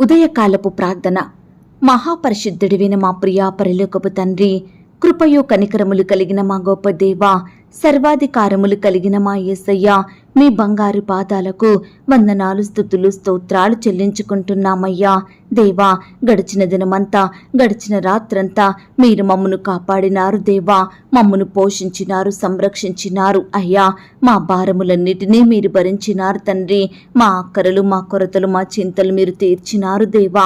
ఉదయకాలపు ప్రార్థన. మహాపరిశుద్ధుడివైన మా ప్రియా పరలోకపు తండ్రి, కృపయు కనికరములు కలిగిన మా గొప్ప దేవా, సర్వాధికారములు కలిగిన మా యేసయ్య, మీ బంగారు పాదాలకు వందనాలు, స్తుతులు, స్తోత్రాలు చెల్లించుకుంటున్నామయ్యా. దేవా, గడిచిన దినమంతా, గడిచిన రాత్రంతా మీరు మమ్మను కాపాడినారు దేవా, మమ్మను పోషించినారు, సంరక్షించినారు అయ్యా. మా భారములన్నిటినీ మీరు భరించినారు తండ్రి. మా అక్కరలు, మా కొరతలు, మా చింతలు మీరు తీర్చినారు దేవా.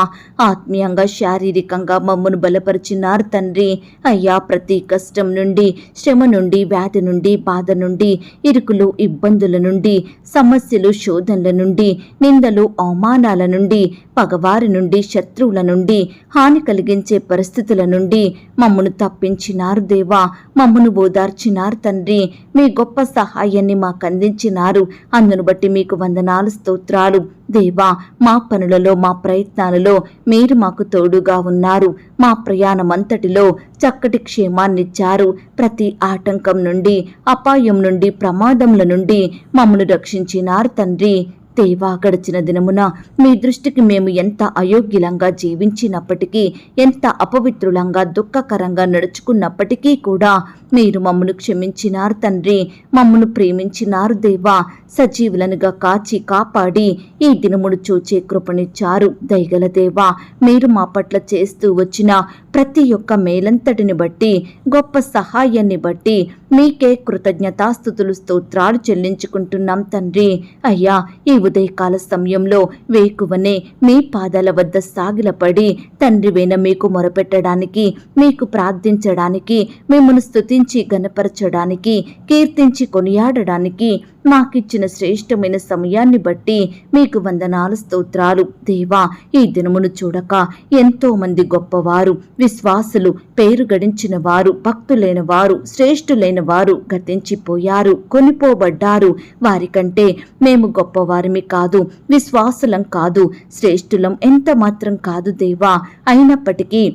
ఆత్మీయంగా, శారీరకంగా మమ్మను బలపరిచినారు తండ్రి. అయ్యా, ప్రతి కష్టం నుండి, శ్రమ నుండి, వ్యాధి నుండి, బాధ నుండి, ఇరుకులు, ఇబ్బందుల నుండి, సమస్యలు, శోధనల నుండి, నిందలు, అవమానాల నుండి, పగవారి నుండి, శత్రువుల నుండి, హాని కలిగించే పరిస్థితుల నుండి మమ్మను తప్పించినారు దేవా. మమ్మను ఓదార్చినారు తండ్రి. మీ గొప్ప సహాయాన్ని మాకు అందించినారు. అందును బట్టి మీకు వందనాలు, స్తోత్రాలు దేవా. మా పనులలో, మా ప్రయత్నాలలో మీరు మాకు తోడుగా ఉన్నారు. మా ప్రయాణమంతటిలో చక్కటి క్షేమాన్నిచ్చారు. ప్రతి ఆటంకం నుండి, అపాయం నుండి, ప్రమాదముల నుండి మమ్మను రక్షించినారు తండ్రి. దేవా, గడిచిన దినమున మీ దృష్టికి మేము ఎంత అయోగ్యులంగా జీవించినప్పటికీ, ఎంత అపవిత్రులంగా, దుఃఖకరంగా నడుచుకున్నప్పటికీ కూడా మీరు మమ్మను క్షమించినారు తండ్రి. మమ్మను ప్రేమించినారు దేవా. సజీవులనుగా కాచి కాపాడి ఈ దినమును చూచే కృపనిచ్చారు. దయగల దేవా, మీరు మా పట్ల చేస్తూ వచ్చిన ప్రతి ఒక్క మేలంతటిని బట్టి, గొప్ప సహాయాన్ని బట్టి మీకే కృతజ్ఞతాస్తుతులు, స్తోత్రాలు చెల్లించుకుంటున్నాం తండ్రి. అయ్యా, ఈ ఉదయకాల సమయంలో వేకువనే మీ పాదాల వద్ద సాగిలపడి తండ్రివైన మీకు మొరపెట్టడానికి, మీకు ప్రార్థించడానికి, మిమ్మల్ని స్తుతించి గణపరచడానికి, కీర్తించి కొనియాడడానికి మాకిచ్చిన శ్రేష్టమైన సమయాన్ని బట్టి మీకు వందనాలు, స్తోత్రాలు దేవా. ఈ దినమును చూడక ఎంతో మంది గొప్పవారు, విశ్వాసులు, పేరు గడించిన వారు, భక్తులైన వారు, శ్రేష్ఠులైన వారు గతించిపోయారు, కొనిపోబడ్డారు. వారికంటే మేము గొప్పవారిమి కాదు, విశ్వాసులం కాదు, శ్రేష్ఠులం ఎంత మాత్రం కాదు దేవా. అయినప్పటికీ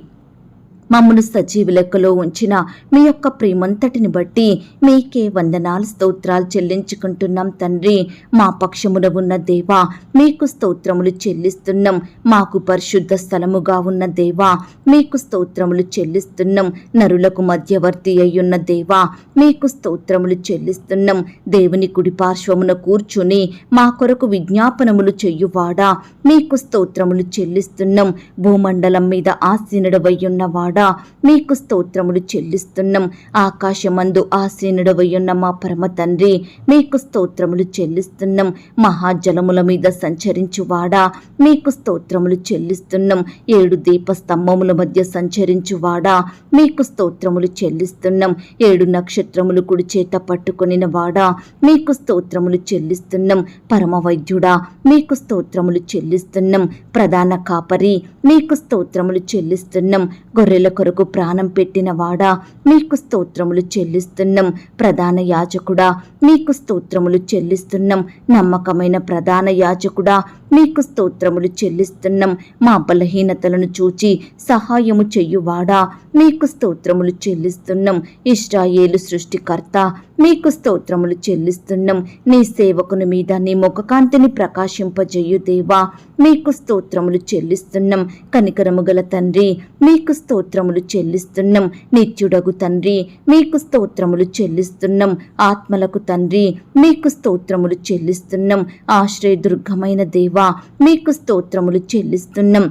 మమ్మను సజీవ లెక్కలో ఉంచిన మీ యొక్క ప్రేమంతటిని బట్టి మీకే వందనాలు, స్తోత్రాలు చెల్లించుకుంటున్నాం తండ్రి. మా పక్షమున ఉన్న దేవా, మీకు స్తోత్రములు చెల్లిస్తున్నాం. మాకు పరిశుద్ధ స్థలముగా ఉన్న దేవా, మీకు స్తోత్రములు చెల్లిస్తున్నాం. నరులకు మధ్యవర్తి అయ్యున్న దేవా, మీకు స్తోత్రములు చెల్లిస్తున్నాం. దేవుని కుడి పార్శ్వమున కూర్చుని మా కొరకు విజ్ఞాపనములు చెయ్యువాడా, మీకు స్తోత్రములు చెల్లిస్తున్నాం. భూమండలం మీద ఆసీనుడవయ్యున్నవాడా, మీకు స్తోత్రములు చెల్లిస్తున్నాం. ఆకాశమందు ఆసీనుడవయ్యున్న మా పరమ తండ్రి, మీకు స్తోత్రములు చెల్లిస్తున్నాం. మహాజలముల మీద సంచరించువాడా, మీకు స్తోత్రములు చెల్లిస్తున్నాం. 7 దీపస్తంభముల మధ్య సంచరించువాడా, మీకు స్తోత్రములు చెల్లిస్తున్నాం. 7 నక్షత్రములు కుడి చేత పట్టుకొనిన వాడా, మీకు స్తోత్రములు చెల్లిస్తున్నాం. పరమ వైద్యుడా, మీకు స్తోత్రములు చెల్లిస్తున్నాం. ప్రధాన కాపరి, మీకు స్తోత్రములు చెల్లిస్తున్నాం. గొర్రెల కొరకు ప్రాణం పెట్టిన వాడా, మీకు స్తోత్రములు చెల్లిస్తున్నాం. ప్రధాన యాజకుడా, మీకు స్తోత్రములు చెల్లిస్తున్నాం. నమ్మకమైన ప్రధాన యాజకుడా, మీకు స్తోత్రములు చెల్లిస్తున్నాం. మా బలహీనతలను చూచి సహాయము చెయ్యువాడా, మీకు స్తోత్రములు చెల్లిస్తున్నాం. ఇశ్రాయేలు సృష్టికర్త, మీకు స్తోత్రములు చెల్లిస్తున్నాం. నీ సేవకుని మీద నీ ముఖకాంతిని ప్రకాశింపజేయు దేవా, మీకు స్తోత్రములు చెల్లిస్తున్నాం. కనికరము గల తండ్రి, మీకు స్తోత్రములు చెల్లిస్తున్నాం. నిత్యుడగు తండ్రి, మీకు స్తోత్రములు చెల్లిస్తున్నాం. ఆత్మలకు తండ్రి, మీకు స్తోత్రములు చెల్లిస్తున్నాం. ఆశ్రయదుర్గమైన దేవా, మీకు స్తోత్రములు చెల్లిస్తున్నాం.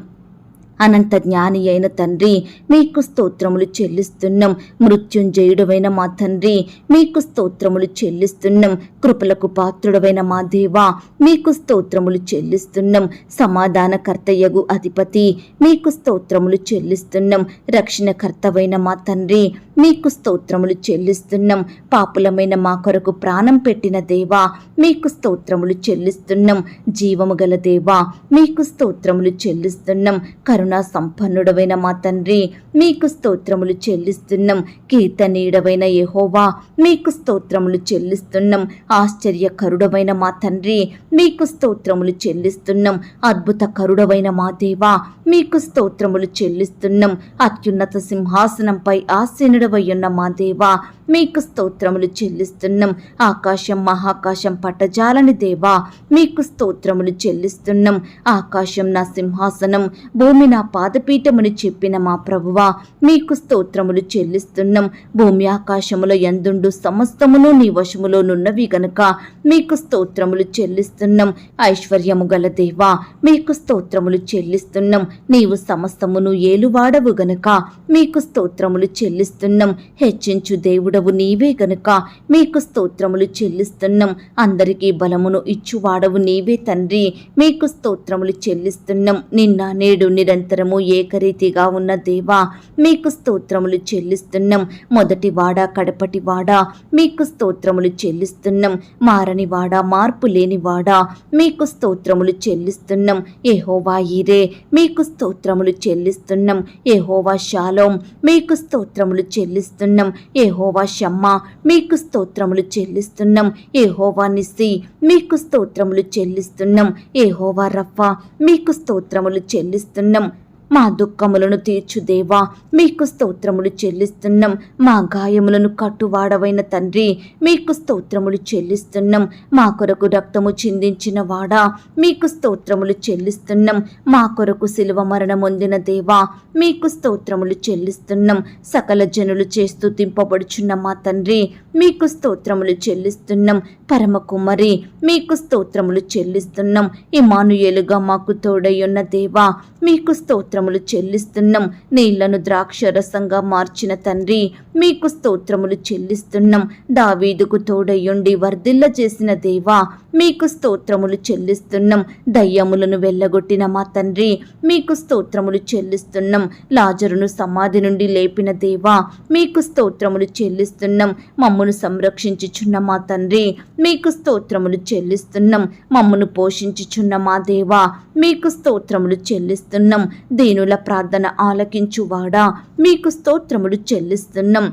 అనంత జ్ఞాని అయిన తండ్రి, మీకు స్తోత్రములు చెల్లిస్తున్నాం. మృత్యుంజయుడవైన మా తండ్రి, మీకు స్తోత్రములు చెల్లిస్తున్నాం. కృపలకు పాత్రుడవైన మా దేవా, మీకు స్తోత్రములు చెల్లిస్తున్నాం. సమాధానకర్తయగు అధిపతి, మీకు స్తోత్రములు చెల్లిస్తున్నాం. రక్షణకర్తవైన మా తండ్రి, మీకు స్తోత్రములు చెల్లిస్తున్నాం. పాపులమైన మా కొరకు ప్రాణం పెట్టిన దేవా, మీకు స్తోత్రములు చెల్లిస్తున్నాం. జీవము గల దేవా, మీకు స్తోత్రములు చెల్లిస్తున్నాం. కరుణా సంపన్నుడవైన మా తండ్రి, మీకు స్తోత్రములు చెల్లిస్తున్నాం. కీర్తనీయుడవైన యెహోవా, మీకు స్తోత్రములు చెల్లిస్తున్నాం. ఆశ్చర్యకరుడవైన మా తండ్రి, మీకు స్తోత్రములు చెల్లిస్తున్నాం. అద్భుతకరుడవైన మా దేవా, మీకు స్తోత్రములు చెల్లిస్తున్నాం. అత్యున్నత సింహాసనంపై ఆసీనుడవయ్యున్న మా దేవా, మీకు స్తోత్రములు చెల్లిస్తున్నాం. ఆకాశం మహాకాశం పట్టజాలని దేవా మీకు స్తోత్రములు చెల్లిస్తున్నాం. ఆకాశం నా సింహాసనం, భూమి నా పాదపీఠముని చెప్పిన మా ప్రభువా మీకు స్తోత్రములు చెల్లిస్తున్నాం. భూమి ఆకాశముల యందుండు సమస్తమును నీ వశములోనున్నవి గనుక మీకు స్తోత్రములు చెల్లిస్తున్నాం. ఐశ్వర్యము గల దేవా మీకు స్తోత్రములు చెల్లిస్తున్నాం. నీవు సమస్తమును ఏలువాడవు గనుక మీకు స్తోత్రములు చెల్లిస్తున్నాం. హెచ్చించు దేవుడవు నీవే గనుక మీకు స్తోత్రములు చెల్లిస్తున్నాం. అందరికీ బలమును ఇచ్చువాడవు నీవే తండ్రి మీకు స్తోత్రములు చెల్లిస్తున్నాం. నిన్న నేడు నిరంతరము ఏకరీతిగా ఉన్న దేవా మీకు స్తోత్రములు చెల్లిస్తున్నాం. మొదటి వాడా కడపటి వాడా మీకు స్తోత్రములు చెల్లిస్తున్నాం. మారని వాడా మార్పు లేని వాడా మీకు స్తోత్రములు చెల్లిస్తున్నాం. యెహోవా ఈరే మీకు స్తోత్రములు చెల్లిస్తున్నాం. యెహోవా షాలోం మీకు స్తోత్రములు చెల్లిస్తున్నాం. యెహోవా షమ్మా మీకు స్తోత్రములు చెల్లిస్తున్నాం. యెహోవా నిస్సి మీకు స్తోత్రములు చెల్లిస్తున్నాం. యెహోవా రఫా మీకు స్తోత్రములు చెల్లిస్తున్నాం. మా దుఃఖములను తీర్చు దేవా మీకు స్తోత్రములు చెల్లిస్తున్నాం. మా గాయములను కట్టువాడవైన తండ్రి మీకు స్తోత్రములు చెల్లిస్తున్నాం. మా కొరకు రక్తము చిందించిన వాడా మీకు స్తోత్రములు చెల్లిస్తున్నాం. మా కొరకు శిలువ మరణం పొందిన దేవా మీకు స్తోత్రములు చెల్లిస్తున్నాం. సకల జనులు చేస్తూ దింపబడుచున్న మా తండ్రి మీకు స్తోత్రములు చెల్లిస్తున్నాం. పరమ కుమారి మీకు స్తోత్రములు చెల్లిస్తున్నాం. ఇమ్మానుయేలుగా మాకు తోడయ్యున్న దేవా మీకు స్తోత్రములు చెల్లిస్తున్నాం. నీళ్లను ద్రాక్షరసంగా మార్చిన తండ్రి మీకు స్తోత్రములు చెల్లిస్తున్నాం. దావీదుకు తోడయ్యుండి వర్ధిల్ల చేసిన దేవా మీకు స్తోత్రములు చెల్లిస్తున్నాం. దయ్యములను వెళ్ళగొట్టిన మా తండ్రి మీకు స్తోత్రములు చెల్లిస్తున్నాం. లాజరును సమాధి నుండి లేపిన దేవా మీకు స్తోత్రములు చెల్లిస్తున్నాం. మమ్మును సంరక్షించుచున్న మా తండ్రి మీకు స్తోత్రములు చెల్లిస్తున్నాం. మమ్మును పోషించుచున్న మా దేవా మీకు స్తోత్రములు చెల్లిస్తున్నాం. దీనుల ప్రార్థన ఆలకించువాడా మీకు స్తోత్రములు చెల్లిస్తున్నాం.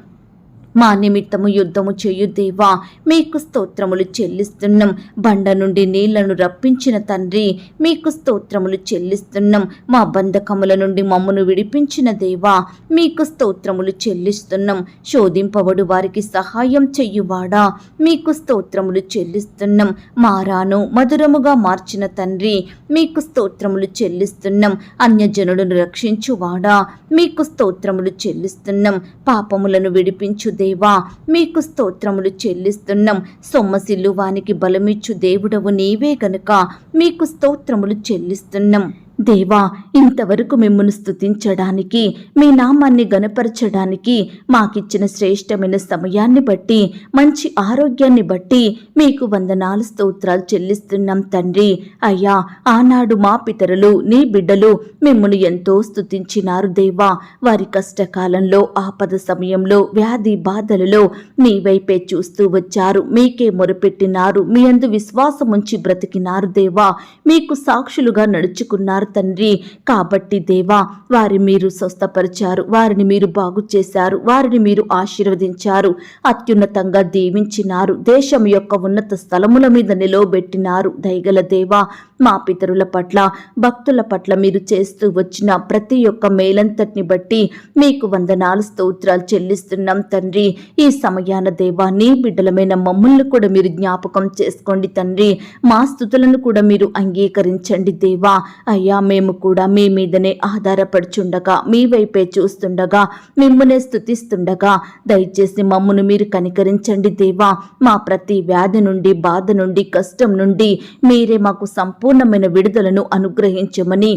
మా నిమిత్తము యుద్ధము చేయు దేవా మీకు స్తోత్రములు చెల్లిస్తున్నాం. బండ నుండి నీళ్లను రప్పించిన తండ్రి మీకు స్తోత్రములు చెల్లిస్తున్నాం. మా బంధకముల నుండి మమ్మను విడిపించిన దేవా మీకు స్తోత్రములు చెల్లిస్తున్నాం. శోధింపబడు వారికి సహాయం చెయ్యువాడా మీకు స్తోత్రములు చెల్లిస్తున్నాం. మారాను మధురముగా మార్చిన తండ్రి మీకు స్తోత్రములు చెల్లిస్తున్నాం. అన్యజనులను రక్షించువాడా మీకు స్తోత్రములు చెల్లిస్తున్నాం. పాపములను విడిపించు దేవా మీకు స్తోత్రములు చెల్లిస్తున్నాం. సొమ్మసిల్లు వానికి బలమిచ్చు దేవుడవు నీవే గనుక మీకు స్తోత్రములు చెల్లిస్తున్నాం. దేవా ఇంతవరకు మిమ్మల్ని స్తుతించడానికి మీ నామాన్ని గణపరచడానికి మాకిచ్చిన శ్రేష్టమైన సమయాన్ని బట్టి మంచి ఆరోగ్యాన్ని బట్టి మీకు వందనాలు స్తోత్రాలు చెల్లిస్తున్నాం తండ్రి. అయ్యా ఆనాడు మా పితరులు నీ బిడ్డలు మిమ్మల్ని ఎంతో స్తుతించినారు దేవా. వారి కష్టకాలంలో ఆపద సమయంలో వ్యాధి బాధలలో నీ వైపే చూస్తూ వచ్చారు. మీకే మొరపెట్టినారు. మీ యందు విశ్వాసం ఉంచి బ్రతికినారు దేవా. మీకు సాక్షులుగా నడుచుకున్నారు తండ్రి. కాబట్టి దేవా వారిని మీరు స్వస్థపరిచారు, వారిని మీరు బాగు చేశారు, వారిని మీరు ఆశీర్వదించారు, అత్యున్నతంగా దీవించినారు, దేశం యొక్క ఉన్నత స్థలముల మీద నిలవబెట్టినారు. దయగల దేవా మా పితరుల పట్ల భక్తుల పట్ల మీరు చేస్తూ వచ్చిన ప్రతి ఒక్క మేలంతటిని బట్టి మీకు వందనాలు స్తోత్రాలు చెల్లిస్తున్నాం తండ్రి. ఈ సమయాన దేవా నీ బిడ్డలమైన మమ్మల్ని కూడా మీరు జ్ఞాపకం చేసుకోండి తండ్రి. మా స్తుతులను కూడా మీరు అంగీకరించండి దేవా. అయ్యా మేము కూడా మీ మీదనే ఆధారపడుచుండగా మీ వైపే చూస్తుండగా మిమ్మల్నే స్తుతిస్తుండగా దయచేసి మమ్మను మీరు కనికరించండి దేవా. మా ప్రతి వ్యాధి నుండి బాధ నుండి కష్టం నుండి మీరే మాకు సంపూర్ణమైన విడుదలను అనుగ్రహించమని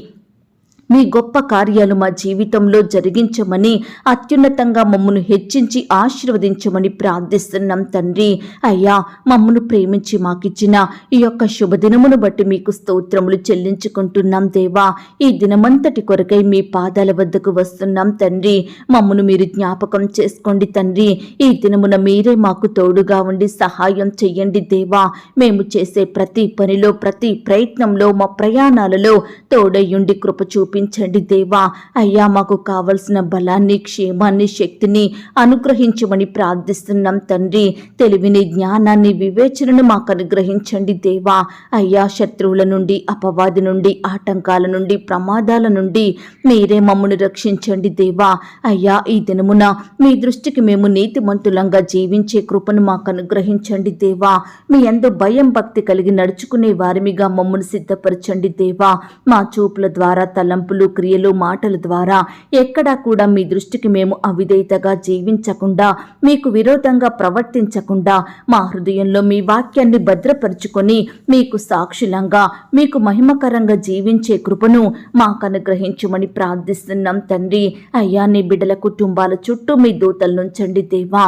మీ గొప్ప కార్యాలు మా జీవితంలో జరిగించమని అత్యున్నతంగా మమ్మను హెచ్చించి ఆశీర్వదించమని ప్రార్థిస్తున్నాం తండ్రి. అయ్యా మమ్మను ప్రేమించి మాకిచ్చిన ఈ యొక్క శుభదినమును బట్టి మీకు స్తోత్రములు చెల్లించుకుంటున్నాం దేవా. ఈ దినమంతటి కొరకై మీ పాదాల వద్దకు వస్తున్నాం తండ్రి. మమ్మను మీరు జ్ఞాపకం చేసుకోండి తండ్రి. ఈ దినమున మీరే మాకు తోడుగా ఉండి సహాయం చెయ్యండి దేవా. మేము చేసే ప్రతి పనిలో ప్రతి ప్రయత్నంలో మా ప్రయాణాలలో తోడయ్యుండి కృప చూపి చూపించండి దేవా. అయ్యా మాకు కావలసిన బలాన్ని, క్షేమాన్ని, శక్తిని అనుగ్రహించమని ప్రార్థిస్తున్నాం తండ్రి. తెలివిని, జ్ఞానాన్ని, వివేచనను మాకు అనుగ్రహించండి దేవా. అయ్యా శత్రువుల నుండి, అపవాది నుండి, ఆటంకాల నుండి, ప్రమాదాల నుండి మీరే మమ్మను రక్షించండి దేవా. అయ్యా ఈ దినమున మీ దృష్టికి మేము నీతిమంతులంగా జీవించే కృపను మాకు అనుగ్రహించండి దేవా. మీ యందు భయం భక్తి కలిగి నడుచుకునే వారిమిగా మమ్మను సిద్ధపరచండి దేవా. మా చూపుల ద్వారా, తలంపులు, క్రియలు, మాటల ద్వారా ఎక్కడా కూడా మీ దృష్టికి మేము అవిధేయతగా జీవించకుండా, మీకు విరోధంగా ప్రవర్తించకుండా మా హృదయంలో మీ వాక్యాన్ని భద్రపరుచుకొని మీకు సాక్షులంగా, మీకు మహిమకరంగా జీవించే కృపను మాకు అనుగ్రహించమని ప్రార్థిస్తున్నాం తండ్రి. అయ్యా నీ బిడ్డల కుటుంబాల చుట్టూ మీ దూతలనుంచండి దేవా.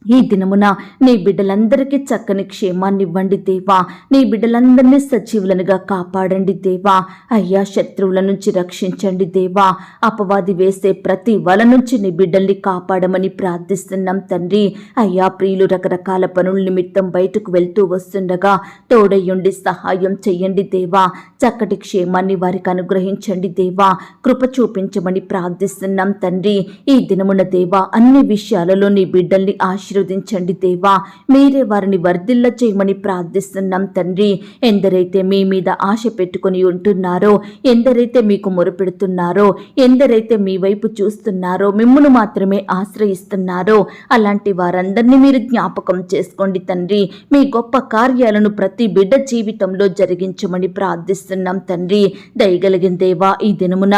ఈ దినమున నీ బిడ్డలందరికీ చక్కని క్షేమాన్ని ఇవ్వండి దేవా. నీ బిడ్డలందరినీ సజీవులనుగా కాపాడండి దేవా. అయ్యా శత్రువుల నుంచి రక్షించండి దేవా. అపవాది వేసే ప్రతి వల నుంచి నీ బిడ్డల్ని కాపాడమని ప్రార్థిస్తున్నాం తండ్రి. అయ్యా ప్రియులు రకరకాల పనుల నిమిత్తం బయటకు వెళ్తూ వస్తుండగా తోడయ్యుండి సహాయం చెయ్యండి దేవా. చక్కటి క్షేమాన్ని వారికి అనుగ్రహించండి దేవా. కృప చూపించమని ప్రార్థిస్తున్నాం తండ్రి. ఈ దినమున దేవా అన్ని విషయాలలో నీ బిడ్డల్ని ఆశీర్వదించండి దేవా. మీరే వారిని వర్ధిల్ల చేయమని ప్రార్థిస్తున్నాం తండ్రి. ఎందరైతే మీ మీద ఆశ పెట్టుకుని ఉంటున్నారో, ఎందరైతే మీకు మొరపెడుతున్నారో, ఎందరైతే మీ వైపు చూస్తున్నారో, మిమ్మును మాత్రమే ఆశ్రయిస్తున్నారో అలాంటి వారందరినీ మీరు జ్ఞాపకం చేసుకోండి తండ్రి. మీ గొప్ప కార్యాలను ప్రతి బిడ్డ జీవితంలో జరిగించమని ప్రార్థిస్తున్నాం తండ్రి. దయగలిగిన దేవా ఈ దినమున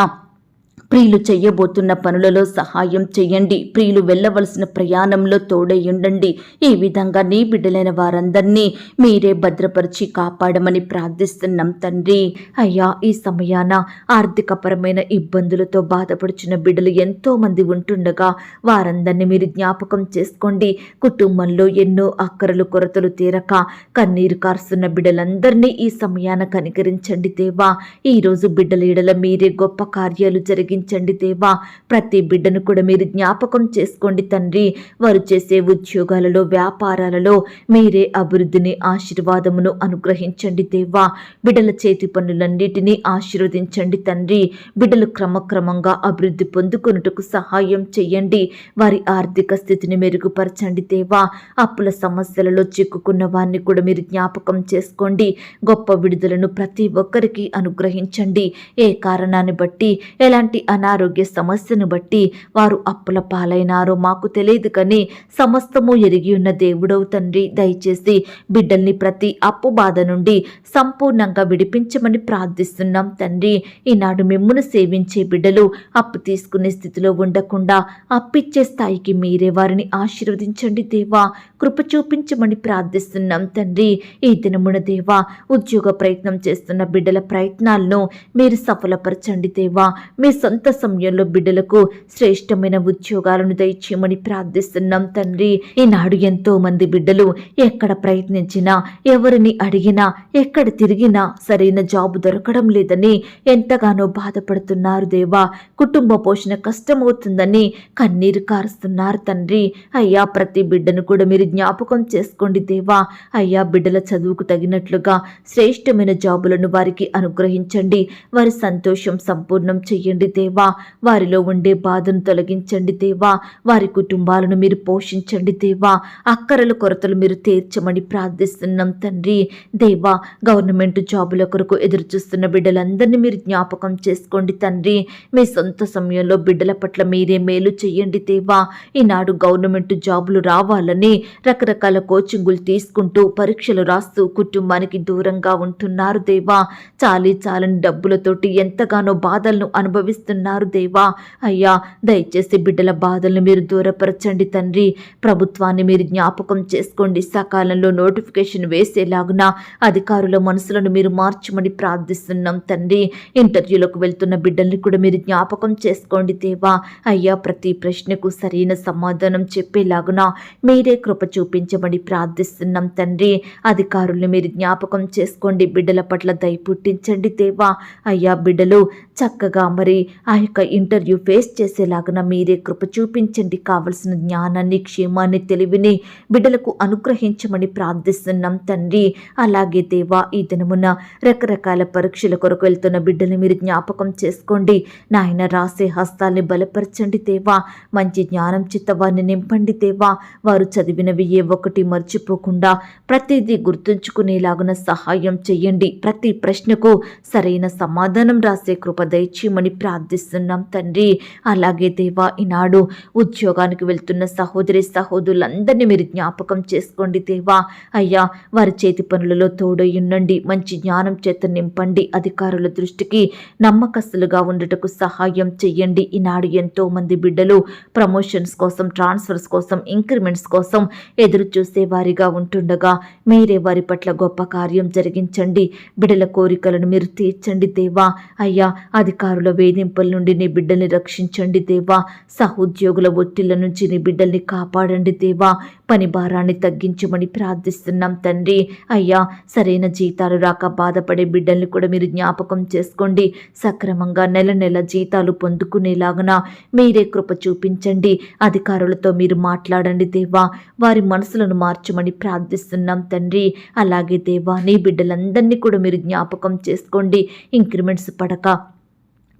ప్రియులు చెయ్యబోతున్న పనులలో సహాయం చెయ్యండి. ప్రియులు వెళ్ళవలసిన ప్రయాణంలో తోడయ్యుండండి. ఈ విధంగా నీ బిడ్డలైన వారందరినీ మీరే భద్రపరిచి కాపాడమని ప్రార్థిస్తున్నాం తండ్రి. అయ్యా ఈ సమయాన ఆర్థికపరమైన ఇబ్బందులతో బాధపడుచున్న బిడ్డలు ఎంతో మంది ఉంటుండగా వారందరినీ మీరు జ్ఞాపకం చేసుకోండి. కుటుంబంలో ఎన్నో అక్కరలు కొరతలు తీరక కన్నీరు కారుస్తున్న బిడ్డలందరినీ ఈ సమయాన కనికరించండి దేవా. ఈరోజు బిడ్డల ఎడల మీరే గొప్ప కార్యాలు జరిగించండి దేవా. ప్రతి బిడ్డను కూడా మీరు జ్ఞాపకం చేసుకోండి తండ్రి. వారు చేసే ఉద్యోగాలలో, వ్యాపారాలలో మీరే అభివృద్ధిని, ఆశీర్వాదమును అనుగ్రహించండి దేవా. బిడ్డల చేతి పనులన్నిటినీ ఆశీర్వదించండి తండ్రి. బిడ్డలు క్రమక్రమంగా అభివృద్ధి పొందుకొనుటకు సహాయం చెయ్యండి. వారి ఆర్థిక స్థితిని మెరుగుపరచండి దేవా. అప్పుల సమస్యలలో చిక్కుకున్న వారిని కూడా మీరు జ్ఞాపకం చేసుకోండి. గొప్ప విడుదలను ప్రతి ఒక్కరికి అనుగ్రహించండి. ఏ కారణాన్ని బట్టి, ఎలాంటి అనారోగ్య సమస్యను బట్టి వారు అప్పుల పాలైనారో మాకు తెలియదు కానీ సమస్తము ఎరిగి ఉన్న దేవుడవు తండ్రి. దయచేసి బిడ్డల్ని ప్రతి అప్పు బాధ నుండి సంపూర్ణంగా విడిపించమని ప్రార్థిస్తున్నాం తండ్రి. ఈనాడు మిమ్మును సేవించే బిడ్డలు అప్పు తీసుకునే స్థితిలో ఉండకుండా అప్పిచ్చే స్థాయికి మీరే వారిని ఆశీర్వదించండి దేవా. కృప చూపించమని ప్రార్థిస్తున్నాం తండ్రి. ఈ దినమున దేవా ఉద్యోగ ప్రయత్నం చేస్తున్న బిడ్డల ప్రయత్నాలను మీరు సఫలపరచండి దేవా. మీ సొంత సమయంలో బిడ్డలకు శ్రేష్టమైన ఉద్యోగాలను దయచేయమని ప్రార్థిస్తున్నాం తండ్రి. ఈనాడు ఎంతో మంది బిడ్డలు ఎక్కడ ప్రయత్నించినా, ఎవరిని అడిగినా, ఎక్కడ తిరిగినా సరైన జాబు దొరకడం లేదని ఎంతగానో బాధపడుతున్నారు దేవా. కుటుంబ పోషణ కష్టమవుతుందని కన్నీరు కారుస్తున్నారు తండ్రి. అయ్యా ప్రతి బిడ్డను కూడా మీరు జ్ఞాపకం చేసుకోండి దేవా. అయ్యా బిడ్డల చదువుకు తగినట్లుగా శ్రేష్టమైన జాబులను వారికి అనుగ్రహించండి. వారి సంతోషం సంపూర్ణం చెయ్యండి దేవా. వారిలో ఉండే బాధను తొలగించండి దేవా. వారి కుటుంబాలను మీరు పోషించండి దేవా. అక్కరల కొరతలు మీరు తీర్చమని ప్రార్థిస్తున్నాం తండ్రి. దేవా గవర్నమెంట్ జాబుల కొరకు ఎదురు చూస్తున్న బిడ్డలందరినీ మీరు జ్ఞాపకం చేసుకోండి తండ్రి. మీ సొంత సమయంలో బిడ్డల పట్ల మీరే మేలు చెయ్యండి దేవా. ఈనాడు గవర్నమెంట్ జాబులు రావాలని రకరకాల కోచింగులు తీసుకుంటూ పరీక్షలు రాస్తూ కుటుంబానికి దూరంగా ఉంటున్నారు దేవా. చాలని డబ్బులతోటి ఎంతగానో బాధలను అనుభవిస్తున్నారు దేవా. అయ్యా దయచేసి బిడ్డల బాధలను మీరు దూరపరచండి తండ్రి. ప్రభుత్వాన్ని మీరు జ్ఞాపకం చేసుకోండి. సకాలంలో నోటిఫికేషన్ వేసేలాగున అధికారుల మనసులను మీరు మార్చమని ప్రార్థిస్తున్నాం తండ్రి. ఇంటర్వ్యూలకు వెళ్తున్న బిడ్డల్ని కూడా మీరు జ్ఞాపకం చేసుకోండి దేవా. అయ్యా ప్రతి ప్రశ్నకు సరైన సమాధానం చెప్పేలాగున మీరే కృప చూపించమని ప్రార్థిస్తున్నాం తండ్రి. అధికారుల్ని మీరు జ్ఞాపకం చేసుకోండి. బిడ్డల పట్ల దయ పుట్టించండి దేవా. అయ్యా బిడ్డలు చక్కగా మరి ఆ యొక్క ఇంటర్వ్యూ ఫేస్ చేసేలాగా మీరే కృప చూపించండి. కావలసిన జ్ఞానాన్ని, క్షేమాన్ని, తెలివిని బిడ్డలకు అనుగ్రహించమని ప్రార్థిస్తున్నాం తండ్రి. అలాగే దేవా, ఈ దినమున రకరకాల పరీక్షల కొరకు వెళ్తున్న బిడ్డలు మీరు జ్ఞాపకం చేసుకోండి నాయన. రాసే హస్తాల్ని బలపరచండి దేవా. మంచి జ్ఞానం చిత్తవాన్ని నింపండి దేవా. వారు చదివినవి ఏ ఒక్కటి మర్చిపోకుండా ప్రతిదీ గుర్తుంచుకునేలాగున సహాయం చెయ్యండి. ప్రతి ప్రశ్నకు సరైన సమాధానం రాసే కృప దయచేయమని ప్రార్థిస్తున్నాం తండ్రి. అలాగే దేవా, ఈనాడు ఉద్యోగానికి వెళ్తున్న సహోదరి సహోదరులందరినీ మీరు జ్ఞాపకం చేసుకోండి దేవా. అయ్యా, వారి చేతి పనులలో తోడయ్యుండండి. మంచి జ్ఞానం చేత నింపండి. అధికారుల దృష్టికి నమ్మకస్తులుగా ఉండటకు సహాయం చెయ్యండి. ఈనాడు ఎంతో మంది బిడ్డలు ప్రమోషన్స్ కోసం, ట్రాన్స్ఫర్స్ కోసం, ఇంక్రిమెంట్స్ కోసం ఎదురు చూసే వారిగా ఉంటుండగా మీరే వారి పట్ల గొప్ప కార్యం జరిగించండి. బిడ్డల కోరికలను మీరు తీర్చండి దేవా. అయ్యా, అధికారుల వేధింపుల నుండి నీ బిడ్డల్ని రక్షించండి దేవా. సహోద్యోగుల ఒత్తిళ్ల నుంచి నీ బిడ్డల్ని కాపాడండి దేవా. పని భారాన్ని తగ్గించమని ప్రార్థిస్తున్నాం తండ్రి. అయ్యా, సరైన జీతాలు రాక బాధపడే బిడ్డల్ని కూడా మీరు జ్ఞాపకం చేసుకోండి. సక్రమంగా నెల నెల జీతాలు పొందుకునేలాగున మీరే కృప చూపించండి. అధికారులతో మీరు మాట్లాడండి దేవా. వారి మనసులను మార్చమని ప్రార్థిస్తున్నాం తండ్రి. అలాగే దేవా, నీ బిడ్డలందరినీ కూడా మీరు జ్ఞాపకం చేసుకోండి. ఇంక్రిమెంట్స్ పడక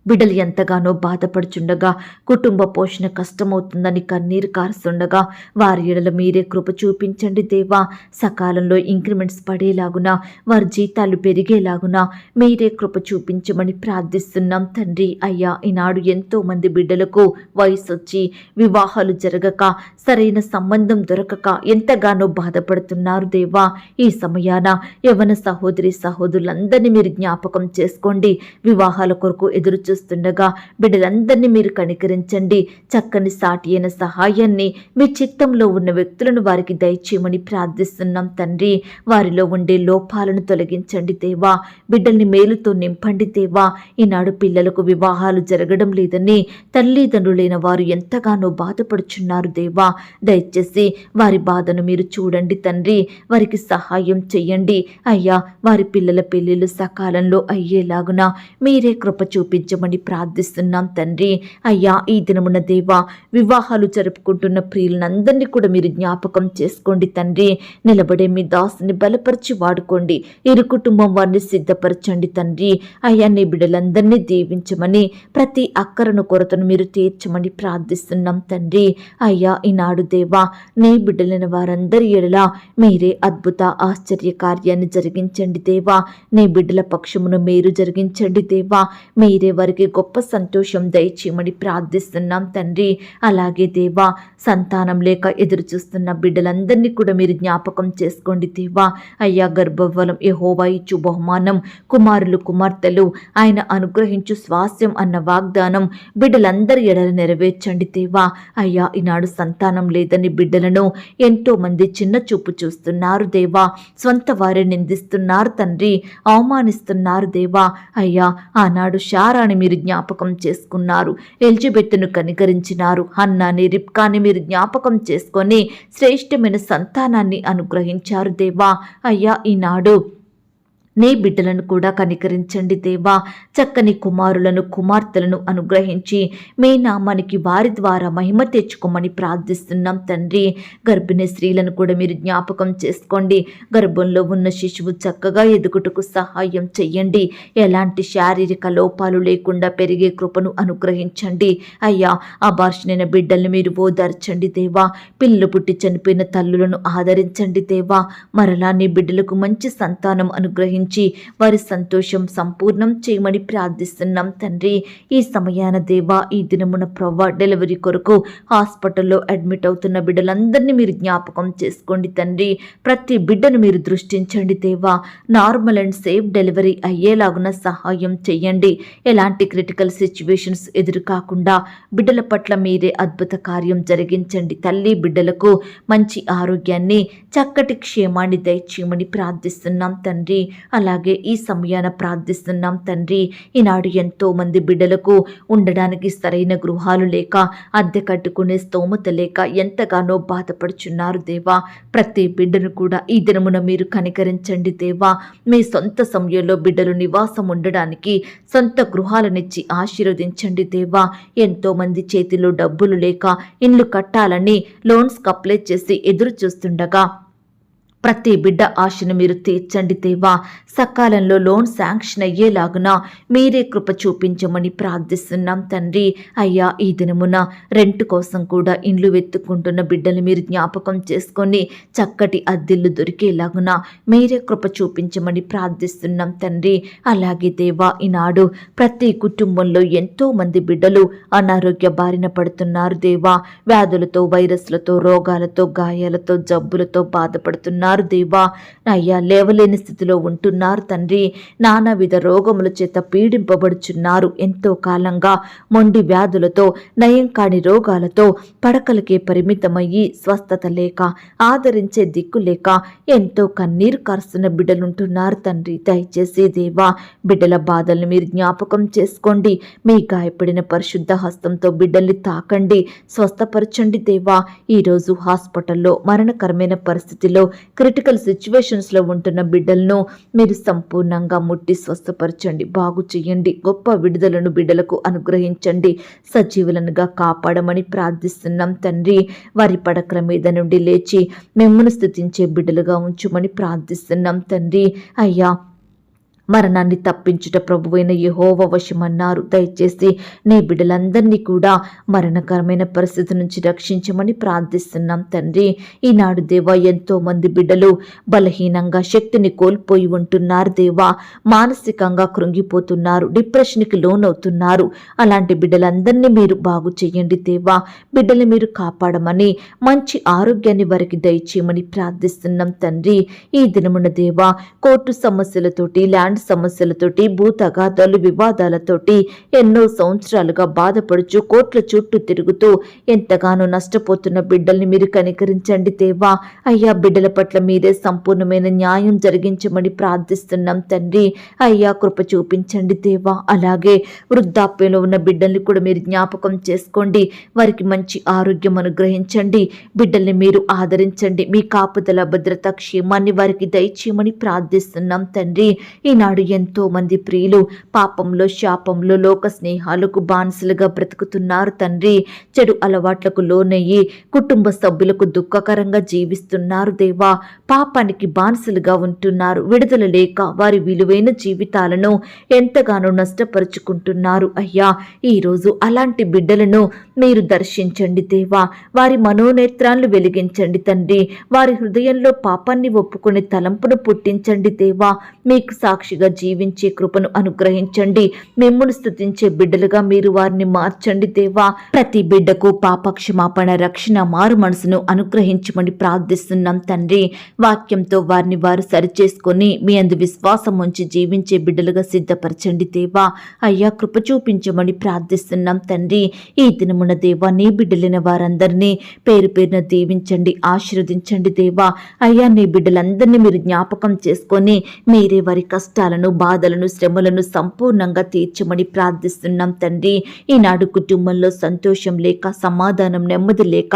బిడ్డలు ఎంతగానో బాధపడుచుండగా, కుటుంబ పోషణ కష్టమవుతుందని కన్నీరు కారుస్తుండగా వారి ఎడల మీరే కృప చూపించండి దేవా. సకాలంలో ఇంక్రిమెంట్స్ పడేలాగున, వారి జీతాలు పెరిగేలాగున మీరే కృప చూపించమని ప్రార్థిస్తున్నాం తండ్రి. అయ్యా, ఈనాడు ఎంతో మంది బిడ్డలకు వయసు వచ్చి వివాహాలు జరగక, సరైన సంబంధం దొరకక ఎంతగానో బాధపడుతున్నారు దేవా. ఈ సమయాన యవ్వన సహోదరి సహోదరులందరినీ మీరు జ్ఞాపకం చేసుకోండి. వివాహాల కొరకు ఎదురు చూస్తుండగా బిడ్డలందరినీ మీరు కనికరించండి. చక్కని సాటి అయిన సహాయాన్ని మీ చిత్తంలో ఉన్న వ్యక్తులను వారికి దయచేయమని ప్రార్థిస్తున్నాం తండ్రి. వారిలో ఉండే లోపాలను తొలగించండి దేవా. బిడ్డల్ని మేలుతో నింపండి దేవా. ఈనాడు పిల్లలకు వివాహాలు జరగడం లేదని తల్లిదండ్రులైన వారు ఎంతగానో బాధపడుచున్నారు దేవా. దయచేసి వారి బాధను మీరు చూడండి తండ్రి. వారికి సహాయం చెయ్యండి అయ్యా. వారి పిల్లల పెళ్లిళ్ళు సకాలంలో అయ్యేలాగున మీరే కృప చూపించమని ప్రార్థిస్తున్నాం తండ్రి. అయ్యా, ఈ దినమున దేవా, వివాహాలు జరుపుకుంటున్న ప్రియులందరినీ కూడా మీరు జ్ఞాపకం చేసుకోండి తండ్రి. నిలబడే మీ దాసుని బలపరిచి వాడుకోండి. ఇరు కుటుంబం వారిని సిద్ధపరచండి తండ్రి. అయ్యా, నీ బిడ్డలందరినీ దీవించమని, ప్రతి అక్కరను కొరతను మీరు తీర్చమని ప్రార్థిస్తున్నాం తండ్రి. అయ్యా, ఈనాడు దేవా, నీ బిడ్డలైన వారందరి ఎడల మీరే అద్భుత ఆశ్చర్య కార్యాన్ని జరిగించండి దేవా. నీ బిడ్డల పక్షమును మీరు జరిగించండి దేవా. మీరే వారికి గొప్ప సంతోషం దయచేయమని ప్రార్థిస్తున్నాం తండ్రి. అలాగే దేవా, సంతానం లేక ఎదురు చూస్తున్న బిడ్డలందరినీ కూడా మీరు జ్ఞాపకం చేసుకోండి దేవా. అయ్యా, గర్భఫలం యెహోవా ఇచ్చు బహుమానం, కుమారులు కుమార్తెలు ఆయన అనుగ్రహించు స్వాస్థ్యం అన్న వాగ్దానం బిడ్డలందరి ఎడల నెరవేర్చండి దేవా. అయ్యా, ఈనాడు సంతానం లేదని బిడ్డలను ఎంతో మంది చిన్న చూపు చూస్తున్నారు దేవా. స్వంత వారే నిందిస్తున్నారు తండ్రి, అవమానిస్తున్నారు దేవా. అయ్యా, ఆనాడు శారాని మీరు జ్ఞాపకం చేసుకున్నారు. ఎలిజబెత్తును కనికరించినారు. హన్నాని, రిబ్కాని మీరు జ్ఞాపకం చేసుకొని శ్రేష్టమైన సంతానాన్ని అనుగ్రహించారు దేవా. అయ్యా, ఈనాడు నీ బిడ్డలను కూడా కనికరించండి దేవా. చక్కని కుమారులను కుమార్తెలను అనుగ్రహించి మీ నామానికి వారి ద్వారా మహిమ తెచ్చుకోమని ప్రార్థిస్తున్నాం తండ్రి. గర్భిణీ స్త్రీలను కూడా మీరు జ్ఞాపకం చేసుకోండి. గర్భంలో ఉన్న శిశువు చక్కగా ఎదుగుటకు సహాయం చెయ్యండి. ఎలాంటి శారీరక లోపాలు లేకుండా పెరిగే కృపను అనుగ్రహించండి అయ్యా. అబార్షణైన బిడ్డల్ని మీరు ఓదార్చండి దేవా. పిల్లలు పుట్టి చనిపోయిన తల్లులను ఆదరించండి దేవా. మరలా నీ బిడ్డలకు మంచి సంతానం అనుగ్రహించి వారి సంతోషం సంపూర్ణం చేయమని ప్రార్థిస్తున్నాం తండ్రి. ఈ సమయాన దేవా, ఈ దినమున ప్రవ్వా, డెలివరీ కొరకు హాస్పిటల్లో అడ్మిట్ అవుతున్న బిడ్డలందరినీ మీరు జ్ఞాపకం చేసుకోండి తండ్రి. ప్రతి బిడ్డను మీరు దృష్టించండి దేవా. నార్మల్ అండ్ సేఫ్ డెలివరీ అయ్యేలాగున సహాయం చెయ్యండి. ఎలాంటి క్రిటికల్ సిచ్యువేషన్స్ ఎదురు కాకుండా బిడ్డల పట్ల మీరే అద్భుత కార్యం జరిగించండి. తల్లి బిడ్డలకు మంచి ఆరోగ్యాన్ని, చక్కటి క్షేమాన్ని దయచేయమని ప్రార్థిస్తున్నాం తండ్రి. అలాగే ఈ సమయాన ప్రార్థిస్తున్నాం తండ్రి. ఈనాడు ఎంతో మంది బిడ్డలకు ఉండడానికి సరైన గృహాలు లేక, అద్దె కట్టుకునే స్తోమత లేక ఎంతగానో బాధపడుచున్నారు దేవా. ప్రతి బిడ్డను కూడా ఈ దినమున మీరు కనికరించండి దేవా. మీ సొంత సమయంలో బిడ్డలు నివాసం ఉండడానికి సొంత గృహాలనిచ్చి ఆశీర్వదించండి దేవా. ఎంతో మంది చేతిలో డబ్బులు లేక ఇల్లు కట్టాలని లోన్స్ అప్లై చేసి ఎదురు చూస్తుండగా ప్రతి బిడ్డ ఆశను మీరు తీర్చండి దేవా. సకాలంలో లోన్ శాంక్షన్ అయ్యేలాగున మీరే కృప చూపించమని ప్రార్థిస్తున్నాం తండ్రి. అయ్యా, ఈ దినమున రెంట్ కోసం కూడా ఇండ్లు వెతుక్కుంటున్న బిడ్డలు మీరు జ్ఞాపకం చేసుకొని చక్కటి అద్దెల్లు దొరికేలాగున మీరే కృప చూపించమని ప్రార్థిస్తున్నాం తండ్రి. అలాగే దేవా, ఈనాడు ప్రతి కుటుంబంలో ఎంతో మంది బిడ్డలు అనారోగ్య బారిన పడుతున్నారు దేవా. వ్యాధులతో, వైరస్లతో, రోగాలతో, గాయాలతో, జబ్బులతో బాధపడుతున్నారు దేవా. అయ్యా, లేవలేని స్థితిలో ఉంటున్నారు తండ్రి. నానావిధ రోగముల చేత పీడింపబడుచున్నారు. ఎంతో కాలంగా మొండి వ్యాధులతో, నయం కాని రోగాలతో పడకలకే పరిమితమయ్యి స్వస్థత లేక, ఆదరించే దిక్కు లేక ఎంతో కన్నీరు కారుస్తున్న బిడ్డలుంటున్నారు తండ్రి. దయచేసి దేవా, బిడ్డల బాధల్ని మీరు జ్ఞాపకం చేసుకోండి. మీ గాయపడిన పరిశుద్ధ హస్తంతో బిడ్డల్ని తాకండి, స్వస్థపరచండి దేవా. ఈరోజు హాస్పిటల్లో మరణకరమైన పరిస్థితిలో, క్రిటికల్ సిచ్యువేషన్స్లో ఉంటున్న బిడ్డలను మీరు సంపూర్ణంగా ముట్టి స్వస్థపరచండి, బాగు చేయండి. గొప్ప విడుదలను బిడ్డలకు అనుగ్రహించండి, సజీవులనుగా కాపాడమని ప్రార్థిస్తున్నాం తండ్రి. వారి పడకల మీద నుండి లేచి మిమ్మును స్తుతించే బిడ్డలుగా ఉంచుమని ప్రార్థిస్తున్నాం తండ్రి. అయ్యా, మరణాన్ని తప్పించుట ప్రభువైన యెహోవా వశమన్నారు. దయచేసి నీ బిడ్డలందరినీ కూడా మరణకరమైన పరిస్థితి నుంచి రక్షించమని ప్రార్థిస్తున్నాం తండ్రి. ఈనాడు దేవా, ఎంతో మంది బిడ్డలు బలహీనంగా శక్తిని కోల్పోయి ఉంటున్నారు దేవా. మానసికంగా కృంగిపోతున్నారు, డిప్రెషన్కి లోనవుతున్నారు. అలాంటి బిడ్డలందరినీ మీరు బాగు చేయండి దేవా. బిడ్డలు మీరు కాపాడమని, మంచి ఆరోగ్యాన్ని వారికి దయచేయమని ప్రార్థిస్తున్నాం తండ్రి. ఈ దినమున దేవా, కోర్టు సమస్యలతోటి, ల్యాండ్ సమస్యలతోటి, భూ తగాదాలు, వివాదాలతోటి ఎన్నో సంవత్సరాలుగా బాధపడుచు కోట్ల చుట్టూ తిరుగుతూ ఎంతగానో నష్టపోతున్న బిడ్డల్ని మీరు కనికరించండి దేవా. అయ్యా, బిడ్డల పట్ల మీరే సంపూర్ణమైన న్యాయం జరిగించమని ప్రార్థిస్తున్నాం తండ్రి. అయ్యా, కృప చూపించండి దేవా. అలాగే వృద్ధాప్యంలో ఉన్న బిడ్డల్ని కూడా మీరు జ్ఞాపకం చేసుకోండి. వారికి మంచి ఆరోగ్యం అనుగ్రహించండి. బిడ్డల్ని మీరు ఆదరించండి. మీ కాపుదల, భద్రత, క్షేమాన్ని వారికి దయచేయమని ప్రార్థిస్తున్నాం తండ్రి. ఈనాడు ఎంతో మంది ప్రియులు పాపంలో, శాపంలో, లోక స్నేహాలకు బానిసలుగా బ్రతుకుతున్నారు తండ్రి. చెడు అలవాట్లకు లోనయ్యి కుటుంబ సభ్యులకు దుఃఖకరంగా జీవిస్తున్నారు దేవా. పాపానికి బానిసలుగా ఉంటున్నారు. విడుదల లేక వారి విలువైన జీవితాలను ఎంతగానో నష్టపరుచుకుంటున్నారు. అయ్యా, ఈరోజు అలాంటి బిడ్డలను మీరు దర్శించండి దేవా. వారి మనోనేత్రాలను వెలిగించండి తండ్రి. వారి హృదయంలో పాపాన్ని ఒప్పుకునే తలంపును పుట్టించండి దేవా. మీకు సాక్షిగా జీవించే కృపను అనుగ్రహించండి. మిమ్మును స్తుతించే బిడ్డలుగా మీరు వారిని మార్చండి దేవా. ప్రతి బిడ్డకు పాప క్షమాపణ, రక్షణ, మారు మనసును అనుగ్రహించమని ప్రార్థిస్తున్నాం తండ్రి. వాక్యంతో వారిని వారు సరిచేసుకొని మీ అందు విశ్వాసం ఉంచి జీవించే బిడ్డలుగా సిద్ధపరచండి దేవా. అయ్యా, కృప చూపించమని ప్రార్థిస్తున్నాం తండ్రి. ఈ దినమున దేవా, నీ బిడ్డలైన వారందరినీ పేరు పేరున దీవించండి, ఆశీర్వదించండి దేవా. అయ్యా, నీ బిడ్డలందరినీ మీరు జ్ఞాపకం చేసుకొని మీరే వారి కష్టాలను, బాధలను, శ్రమలను సంపూర్ణంగా తీర్చమని ప్రార్థిస్తున్నాం తండ్రి. ఈనాడు కుటుంబంలో సంతోషం లేక, సమాధానం, నెమ్మది లేక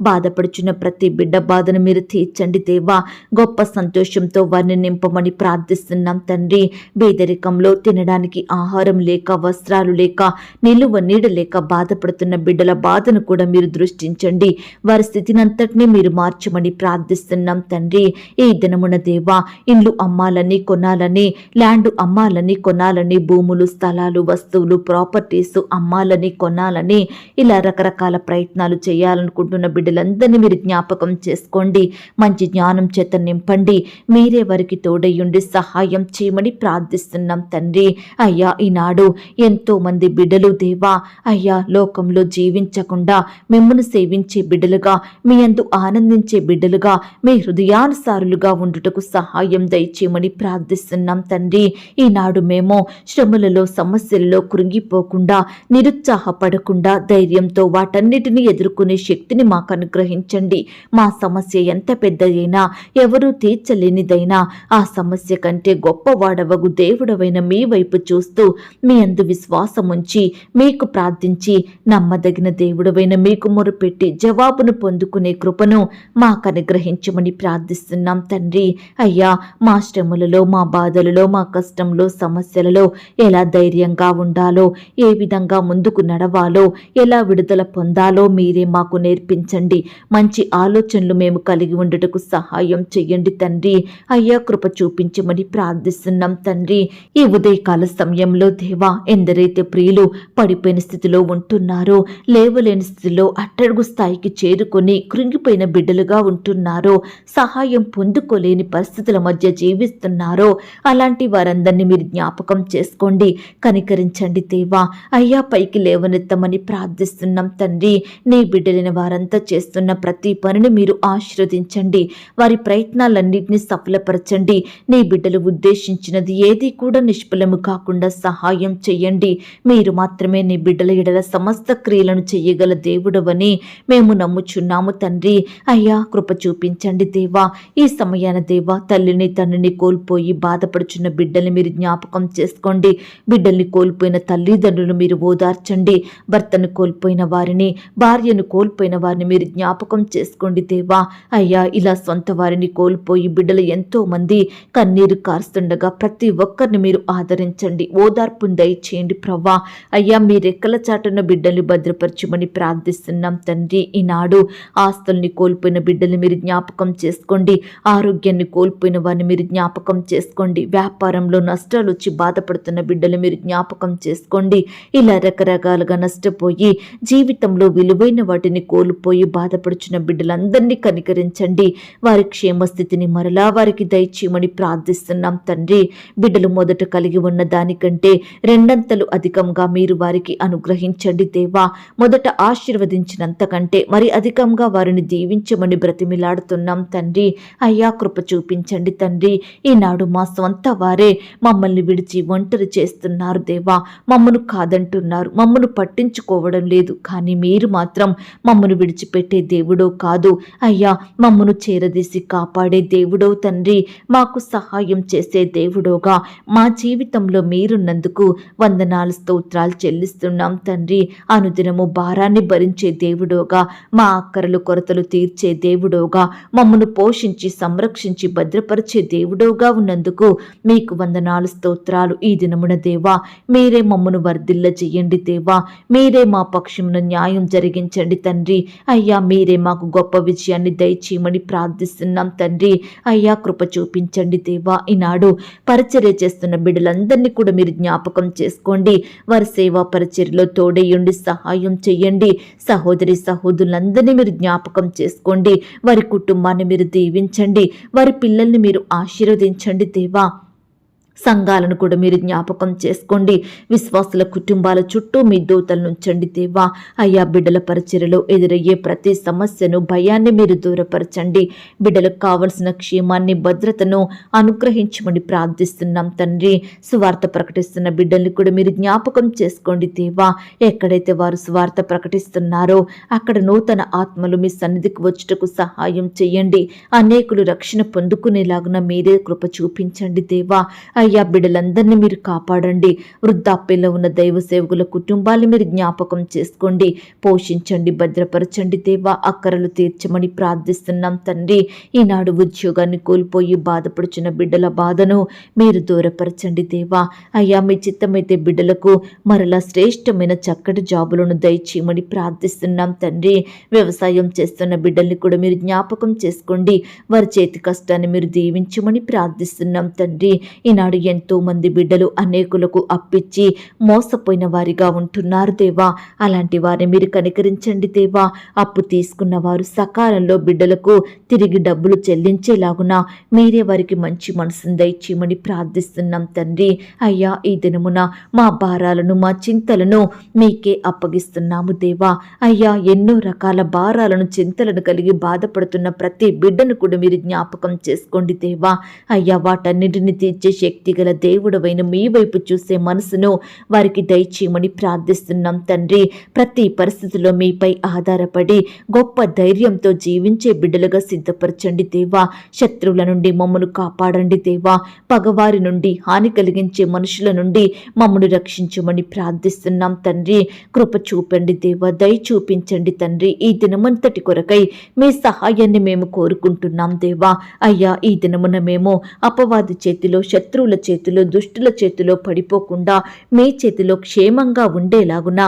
బాధపడుచున్న ప్రతి బిడ్డ బాధను మీరు తీర్చండి దేవా. గొప్ప సంతోషంతో వారిని నింపమని ప్రార్థిస్తున్నాం తండ్రి. పేదరికంలో తినడానికి ఆహారం లేక, వస్త్రాలు లేక, నిలువ నీడ లేక బాధపడుతున్న బిడ్డల బాధను కూడా మీరు దృష్టించండి. వారి స్థితినంతటినీ మీరు మార్చమని ప్రార్థిస్తున్నాం తండ్రి. ఈ దినమున దేవా, ఇల్లు అమ్మాలని, కొనాలని, ల్యాండ్ అమ్మాలని, కొనాలని, భూములు, స్థలాలు, వస్తువులు, ప్రాపర్టీస్ అమ్మాలని, కొనాలని, ఇలా రకరకాల ప్రయత్నాలు చేయాలనుకుంటున్న బిడ్డలందరినీ మీరు జ్ఞాపకం చేసుకోండి. మంచి జ్ఞానం చేత నింపండి. మీరే వారికి తోడయ్యుండి సహాయం చేయమని ప్రార్థిస్తున్నాం తండ్రి. అయ్యా, ఈనాడు ఎంతో మంది బిడ్డలు దేవా, అయ్యా, లోకంలో జీవించకుండా మిమ్మును సేవించే బిడ్డలుగా, మీ యందు ఆనందించే బిడ్డలుగా, మీ హృదయానుసారులుగా ఉండుటకు సహాయం దయచేయమని ప్రార్థిస్తున్నాం తండ్రి. తండ్రి. ఈనాడు మేము శ్రమలలో సమస్యలలో కృంగిపోకుండా నిరుత్సాహపడకుండా ధైర్యంతో వాటన్నిటిని ఎదుర్కొనే శక్తిని మాకు అనుగ్రహించండి. మా సమస్య ఎంత పెద్దదైనా ఎవరూ తీర్చలేనిదైనా ఆ సమస్య కంటే గొప్పవాడవగు దేవుడవైన మీ వైపు చూస్తూ మీ అందు విశ్వాసముంచి మీకు ప్రార్థించి నమ్మదగిన దేవుడవైన మీకు మొరుపెట్టి జవాబును పొందుకునే కృపను మాకు అనుగ్రహించమని ప్రార్థిస్తున్నాం తండ్రి. అయ్యా, మా శ్రమలలో మా బాధలలో మా కష్టంలో సమస్యలలో ఎలా ధైర్యంగా ఉండాలో, ఏ విధంగా ముందుకు నడవాలో, ఎలా విడుదల పొందాలో మీరే మాకు నేర్పించండి. మంచి ఆలోచనలు మేము కలిగి ఉండటకు సహాయం చెయ్యండి తండ్రి. అయ్యా, కృప చూపించమని ప్రార్థిస్తున్నాం తండ్రి. ఈ ఉదయకాల సమయంలో దేవా, ఎందరైతే ప్రియులు పడిపోయిన స్థితిలో ఉంటున్నారో, లేవలేని స్థితిలో అట్టడుగు స్థాయికి చేరుకొని కృంగిపోయిన బిడ్డలుగా ఉంటున్నారో, సహాయం పొందుకోలేని పరిస్థితుల మధ్య జీవిస్తున్నారో, అలాంటి వారందరినీ మీరు జ్ఞాపకం చేసుకోండి, కనికరించండి దేవా. అయ్యా, పైకి లేవనెత్తమని ప్రార్థిస్తున్నాం తండ్రి. నీ బిడ్డలైన వారంతా చేస్తున్న ప్రతి పనిని మీరు ఆశీర్వదించండి. వారి ప్రయత్నాలన్నింటినీ సఫలపరచండి. నీ బిడ్డలు ఉద్దేశించినది ఏది కూడా నిష్ఫలము కాకుండా సహాయం చెయ్యండి. మీరు మాత్రమే నీ బిడ్డల ఎడల సమస్త క్రియలను చెయ్యగల దేవుడవని మేము నమ్ముచున్నాము తండ్రి. అయ్యా, కృప చూపించండి దేవా. ఈ సమయాన దేవా, తల్లిని తండ్రిని కోల్పోయి బాధపడుచున్న బిడ్డల్ని మీరు జ్ఞాపకం చేసుకోండి. బిడ్డల్ని కోల్పోయిన తల్లిదండ్రులు మీరు ఓదార్చండి. భర్తను కోల్పోయిన వారిని, భార్యను కోల్పోయిన వారిని మీరు జ్ఞాపకం చేసుకోండి దేవా. అయ్యా, ఇలా సొంత వారిని కోల్పోయి బిడ్డలు ఎంతో మంది కన్నీరు కారుస్తుండగా ప్రతి ఒక్కరిని మీరు ఆదరించండి, ఓదార్పును దయచేయండి ప్రవ్వా. అయ్యా, మీ రెక్కల చాటున బిడ్డల్ని భద్రపరచమని ప్రార్థిస్తున్నాం తండ్రి. ఈనాడు ఆస్తుల్ని కోల్పోయిన బిడ్డల్ని మీరు జ్ఞాపకం చేసుకోండి. ఆరోగ్యాన్ని కోల్పోయిన వారిని మీరు జ్ఞాపకం చేసుకోండి. వ్యాపారంలో నష్టాలు వచ్చి బాధపడుతున్న బిడ్డలు మీరు జ్ఞాపకం చేసుకోండి. ఇలా రకరకాలుగా నష్టపోయి జీవితంలో విలువైన వాటిని కోల్పోయి బాధపడుచున్న బిడ్డలందరినీ కనికరించండి. వారి క్షేమస్థితిని మరలా వారికి దయచేయమని ప్రార్థిస్తున్నాం తండ్రి. బిడ్డలు మొదట కలిగి ఉన్న దానికంటే రెండంతలు అధికంగా మీరు వారికి అనుగ్రహించండి దేవా. మొదట ఆశీర్వదించినంతకంటే మరి అధికంగా వారిని దీవించమని బ్రతిమిలాడుతున్నాం తండ్రి. అయ్యా, కృప చూపించండి తండ్రి. ఈనాడు మా సొంత వారే మమ్మల్ని విడిచి ఒంటరి చేస్తున్నారు దేవా. మమ్మను కాదంటున్నారు, మమ్మను పట్టించుకోవడం లేదు. కానీ మీరు మాత్రం మమ్మను విడిచిపెట్టే దేవుడో కాదు అయ్యా, మమ్మను చేరదీసి కాపాడే దేవుడో తండ్రి. మాకు సహాయం చేసే దేవుడోగా మా జీవితంలో మీరున్నందుకు వందనాలు స్తోత్రాలు చెల్లిస్తున్నాం తండ్రి. అనుదినము భారాన్ని భరించే దేవుడోగా, మా అక్కరలు కొరతలు తీర్చే దేవుడోగా, మమ్మను పోషించి సంరక్షించి భద్రపరిచే దేవుడోగా ఉన్నందుకు మీకు వందనాలు స్తోత్రాలు. ఈ దినమున దేవా, మీరే మమ్మను వర్ధిల్ల చెయ్యండి దేవా. మీరే మా పక్షమున న్యాయం జరిగించండి తండ్రి. అయ్యా, మీరే మాకు గొప్ప విజయాన్ని దయచేయమని ప్రార్థిస్తున్నాం తండ్రి. అయ్యా, కృప చూపించండి దేవా. ఈనాడు పరిచర్య చేస్తున్న బిడ్డలందరినీ కూడా మీరు జ్ఞాపకం చేసుకోండి. వారి సేవా పరిచర్యలో తోడేయుండి సహాయం చెయ్యండి. సహోదరి సహోదరులందరినీ మీరు జ్ఞాపకం చేసుకోండి. వారి కుటుంబాన్ని మీరు దీవించండి. వారి పిల్లల్ని మీరు ఆశీర్వదించండి దేవా. సంఘాలను కూడా మీరు జ్ఞాపకం చేసుకోండి. విశ్వాసుల కుటుంబాల చుట్టూ మీ దూతలను ఉంచండి దేవా. అయ్యా, బిడ్డల పరిచర్యలో ఎదురయ్యే ప్రతి సమస్యను, భయాన్ని మీరు దూరపరచండి. బిడ్డలకు కావలసిన క్షేమాన్ని, భద్రతను అనుగ్రహించమని ప్రార్థిస్తున్నాం తండ్రి. సువార్త ప్రకటిస్తున్న బిడ్డల్ని కూడా మీరు జ్ఞాపకం చేసుకోండి దేవా. ఎక్కడైతే వారు సువార్త ప్రకటిస్తున్నారో అక్కడ నూతన ఆత్మలు మీ సన్నిధికి వచ్చుటకు సహాయం చేయండి. అనేకులు రక్షణ పొందుకునేలాగున మీరే కృప చూపించండి దేవా. అయ్యా, బిడ్డలందరినీ మీరు కాపాడండి. వృద్ధాప్యంలో ఉన్న దైవ సేవకుల కుటుంబాన్ని మీరు జ్ఞాపకం చేసుకోండి, పోషించండి, భద్రపరచండి దేవా. అక్కరలు తీర్చమని ప్రార్థిస్తున్నాం తండ్రి. ఈనాడు ఉద్యోగాన్ని కోల్పోయి బాధపడుచున్న బిడ్డల బాధను మీరు దూరపరచండి దేవా. అయ్యా, మీ చిత్తమైతే బిడ్డలకు మరలా శ్రేష్టమైన చక్కటి జాబులను దయచేయమని ప్రార్థిస్తున్నాం తండ్రి. వ్యవసాయం చేస్తున్న బిడ్డల్ని కూడా మీరు జ్ఞాపకం చేసుకోండి. వారి చేతి కష్టాన్ని మీరు దీవించమని ప్రార్థిస్తున్నాం తండ్రి. ఈనాడు ఎంతో మంది బిడ్డలు అనేకులకు అప్పిచ్చి మోసపోయిన వారిగా ఉంటున్నారు దేవా. అలాంటి వారిని మీరు కనికరించండి దేవా. అప్పు తీసుకున్న వారు సకాలంలో బిడ్డలకు తిరిగి డబ్బులు చెల్లించేలాగున మీరే వారికి మంచి మనసును దయచేయమని ప్రార్థిస్తున్నాం తండ్రి. అయ్యా, ఈ దినమున మా భారాలను, మా చింతలను మీకే అప్పగిస్తున్నాము దేవా. అయ్యా, ఎన్నో రకాల భారాలను, చింతలను కలిగి బాధపడుతున్న ప్రతి బిడ్డను కూడా మీరు జ్ఞాపకం చేసుకోండి దేవా. అయ్యా, వాటన్నిటిని తీర్చే శక్తి శక్తిగల దేవుడవైన మీ వైపు చూసే మనసును వారికి దయచేయమని ప్రార్థిస్తున్నాం తండ్రి. ప్రతి పరిస్థితిలో మీపై ఆధారపడి గొప్ప ధైర్యంతో జీవించే బిడ్డలుగా సిద్ధపరచండి దేవా. శత్రువుల నుండి మమ్మను కాపాడండి దేవా. పగవారి నుండి, హాని కలిగించే మనుషుల నుండి మమ్మను రక్షించమని ప్రార్థిస్తున్నాం తండ్రి. కృప చూపండి దేవా, దయ చూపించండి తండ్రి. ఈ దినమంతటి కొరకై మీ సహాయాన్ని మేము కోరుకుంటున్నాం దేవా. అయ్యా, ఈ దినమున మేము అపవాది చేతిలో, శత్రువుల చేతిలో, దుష్టుల చేతిలో పడిపోకుండా మీ చేతిలో క్షేమంగా ఉండేలాగున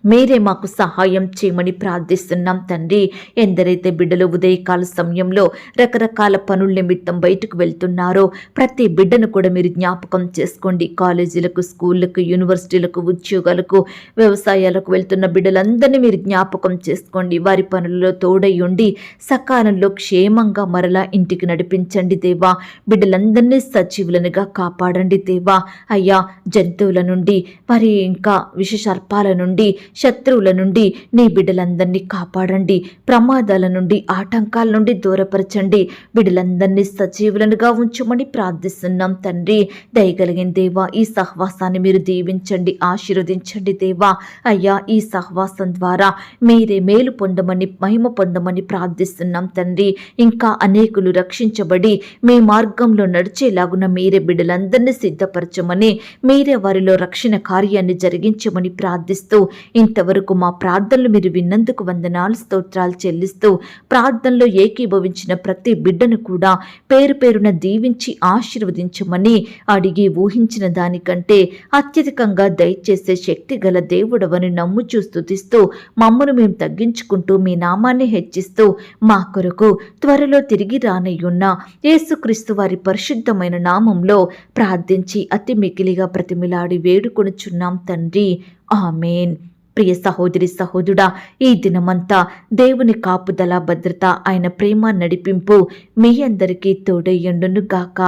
మీరే మాకు సహాయం చేయమని ప్రార్థిస్తున్నాం తండ్రి. ఎందరైతే బిడ్డలు ఉదయకాల సమయంలో రకరకాల పనుల నిమిత్తం బయటకు వెళ్తున్నారో ప్రతి బిడ్డను కూడా మీరు జ్ఞాపకం చేసుకోండి. కాలేజీలకు, స్కూళ్ళకు, యూనివర్సిటీలకు, ఉద్యోగాలకు, వ్యవసాయాలకు వెళ్తున్న బిడ్డలందరినీ మీరు జ్ఞాపకం చేసుకోండి. వారి పనులలో తోడై ఉండి సకాలంలో క్షేమంగా మరలా ఇంటికి నడిపించండి దేవా. బిడ్డలందరినీ సజీవులనుగా కాపాడండి దేవా. అయ్యా, జంతువుల నుండి, మరి ఇంకా విషసర్పాల నుండి, శత్రువుల నుండి నీ బిడ్డలందరినీ కాపాడండి. ప్రమాదాల నుండి, ఆటంకాల నుండి దూరపరచండి. బిడ్డలందరినీ సజీవులనుగా ఉంచమని ప్రార్థిస్తున్నాం తండ్రి. దయగలిగిన దేవా, ఈ సహవాసాన్ని మీరు దీవించండి, ఆశీర్వదించండి దేవా. అయ్యా, ఈ సహవాసం ద్వారా మీరే మేలు పొందమని, మహిమ పొందమని ప్రార్థిస్తున్నాం తండ్రి. ఇంకా అనేకులు రక్షించబడి మీ మార్గంలో నడిచేలాగున మీరే బిడ్డలందరినీ సిద్ధపరచమని, మీరే వారిలో రక్షణ కార్యాన్ని జరిగించమని ప్రార్థిస్తూ ఇంతవరకు మా ప్రార్థనలు మీరు విన్నందుకు వందనాలు, స్తోత్రాలు చెల్లిస్తూ ప్రార్థనలో ఏకీభవించిన ప్రతి బిడ్డను కూడా పేరు పేరున దీవించి ఆశీర్వదించమని అడిగి ఊహించిన దానికంటే అత్యధికంగా దయచేసే శక్తి గల దేవుడవని నమ్ముచూ స్తుతిస్తూ మమ్మను మేము తగ్గించుకుంటూ మీ నామాన్ని హెచ్చిస్తూ మా కొరకు త్వరలో తిరిగి రానయ్యున్న యేసుక్రీస్తు వారి పరిశుద్ధమైన నామంలో ప్రార్థించి అతి మిగిలిగా ప్రతిమిలాడి వేడుకొనుచున్నాం తండ్రి. ఆమేన్. ప్రియ సహోదరి, సహోదరుడా, ఈ దినమంతా దేవుని కాపుదల, భద్రత, ఆయన ప్రేమ, నడిపింపు మీ అందరికీ తోడయ్యుండును గాక.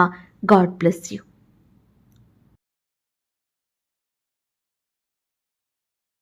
God bless you.